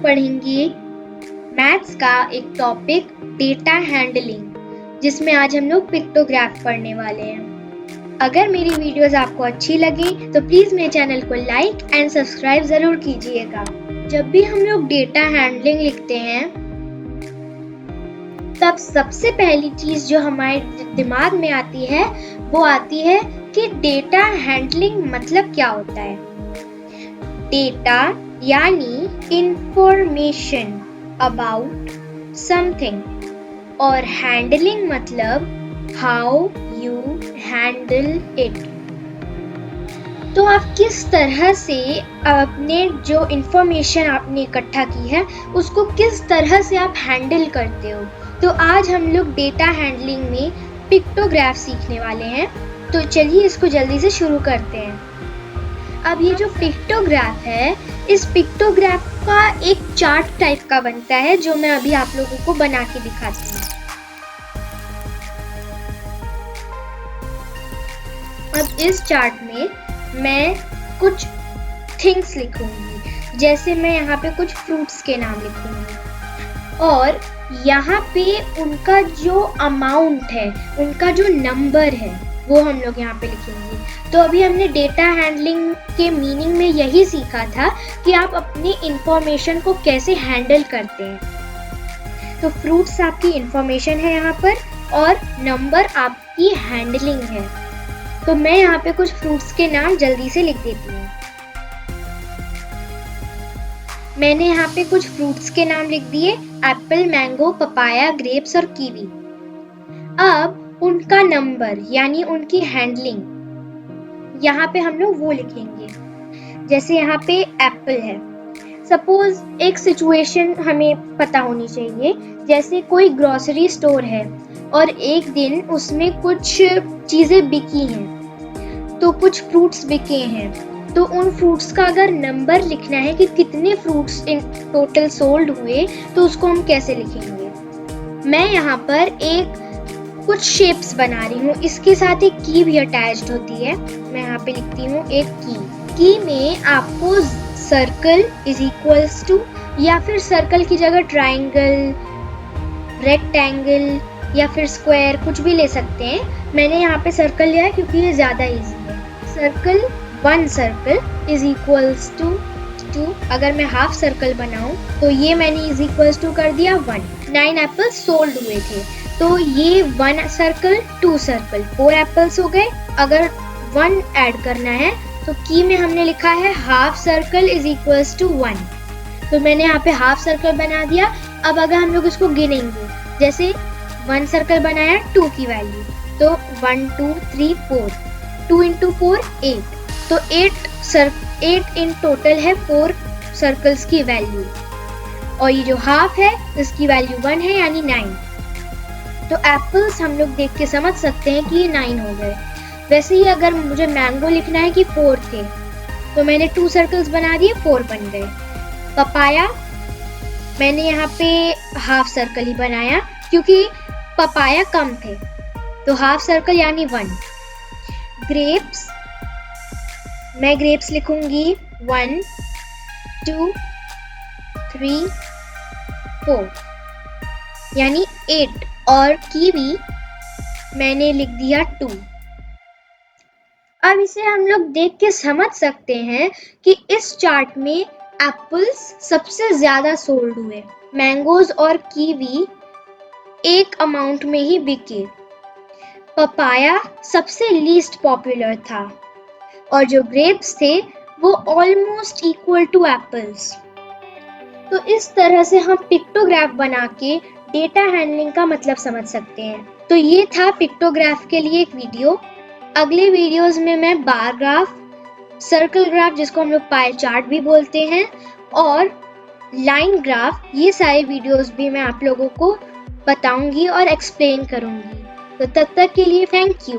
पढ़ेंगे मैथ्स का एक टॉपिक डेटा हैंडलिंग, जिसमें आज हम लोग पिक्टोग्राफ पढ़ने वाले हैं। अगर मेरी वीडियोस आपको अच्छी लगी तो प्लीज मेरे चैनल को लाइक एंड सब्सक्राइब जरूर कीजिएगा। जब भी हम लोग डेटा हैंडलिंग लिखते हैं तब सबसे पहली चीज जो हमारे दिमाग में आती है वो आती है कि डेटा हैंडलिंग मतलब क्या होता है। डेटा यानी इंफॉर्मेशन अबाउट समथिंग और हैंडलिंग मतलब हाउ यू हैंडल इट। तो आप किस तरह से अपने जो इंफॉर्मेशन आपने इकट्ठा की है उसको किस तरह से आप हैंडल करते हो। तो आज हम लोग डेटा हैंडलिंग में पिक्टोग्राफ सीखने वाले हैं। तो चलिए इसको जल्दी से शुरू करते हैं। अब ये जो पिक्टोग्राफ है, इस पिक्टोग्राफ का एक चार्ट टाइप का बनता है जो मैं अभी आप लोगों को बना के दिखाती हूँ। अब इस चार्ट में मैं कुछ थिंग्स लिखूंगी, जैसे मैं यहाँ पे कुछ फ्रूट्स के नाम लिखूंगी और यहाँ पे उनका जो अमाउंट है, उनका जो नंबर है वो हम लोग यहाँ पे लिखेंगे। तो अभी हमने डेटा हैंडलिंग के मीनिंग में यही सीखा था कि आप अपनी इंफॉर्मेशन को कैसे हैंडल करते हैं। तो फ्रूट्स आपकी इंफॉर्मेशन है यहाँ पर और नंबर आपकी हैंडलिंग है। तो मैं यहाँ पे कुछ फ्रूट्स के नाम जल्दी से लिख देती हूँ। मैंने यहाँ पे कुछ फ्रूट्स के नाम लिख दिए, एप्पल, मैंगो, पपाया, ग्रेप्स और कीवी। अब उनका नंबर यानी उनकी हैंडलिंग यहाँ पे हम लोग वो लिखेंगे। जैसे यहाँ पे एप्पल है, सपोज एक सिचुएशन हमें पता होनी चाहिए, जैसे कोई ग्रोसरी स्टोर है और एक दिन उसमें कुछ चीजें बिकी हैं, तो कुछ फ्रूट्स बिके हैं। तो उन फ्रूट्स का अगर नंबर लिखना है कि कितने फ्रूट्स इन टोटल सोल्ड हुए, तो उसको हम कैसे लिखेंगे। मैं यहाँ पर एक कुछ शेप्स बना रही हूँ, इसके साथ एक की भी अटैच्ड होती है। मैं यहाँ पे लिखती हूँ एक की में आपको सर्कल इज इक्वल्स टू या फिर सर्कल की जगह ट्राइंगल, रेक्टेंगल या फिर स्क्वायर कुछ भी ले सकते हैं। मैंने यहाँ पे सर्कल लिया है क्योंकि ये ज्यादा इजी है। Circle, one circle is equals to 2। अगर मैं हाफ सर्कल बनाऊं तो ये मैंने इज इक्वल्स टू कर दिया 1। 9 एप्पल्स सोल्ड हुए थे, तो ये 1 सर्कल 2 सर्कल 4 एप्पल्स हो गए। अगर 1 ऐड करना है तो की में हमने लिखा है half circle is equals to 1, तो मैंने यहाँ पे हाफ सर्कल बना दिया। अब अगर हम लोग इसको गिनेंगे, जैसे 1 सर्कल बनाया 2 की वैल्यू, तो 1 2 3 4, 2 into 4 8, तो 8 इन टोटल है 4 सर्कल्स की वैल्यू। और ये जो हाफ है इसकी वैल्यू 1 है यानी 9। तो एप्पल्स हम लोग देख के समझ सकते हैं कि ये 9 हो गए। वैसे ही अगर मुझे मैंगो लिखना है कि 4 थे, तो मैंने 2 सर्कल्स बना दिए, 4 बन गए। पपाया मैंने यहाँ पे हाफ सर्कल ही बनाया क्योंकि पपाया कम थे, तो हाफ सर्कल यानी 1। ग्रेप्स, मैं ग्रेप्स लिखूंगी 1 2 3 4 यानी 8, और कीवी मैंने लिख दिया 2। अब इसे हम लोग देख के समझ सकते हैं कि इस चार्ट में एप्पल्स सबसे ज्यादा सोल्ड हुए, मैंगोज और कीवी एक अमाउंट में ही बिके, पपाया सबसे लीस्ट पॉपुलर था और जो ग्रेप्स थे वो ऑलमोस्ट इक्वल टू एप्पल्स। तो इस तरह से हम पिक्टोग्राफ बना के डेटा हैंडलिंग का मतलब समझ सकते हैं। तो ये था पिक्टोग्राफ के लिए एक वीडियो। अगले वीडियोस में मैं बार ग्राफ, सर्कल ग्राफ जिसको हम लोग पाई चार्ट भी बोलते हैं, और लाइन ग्राफ, ये सारे वीडियोस भी मैं आप लोगों को बताऊंगी और एक्सप्लेन करूंगी। तो तब तक के लिए थैंक यू।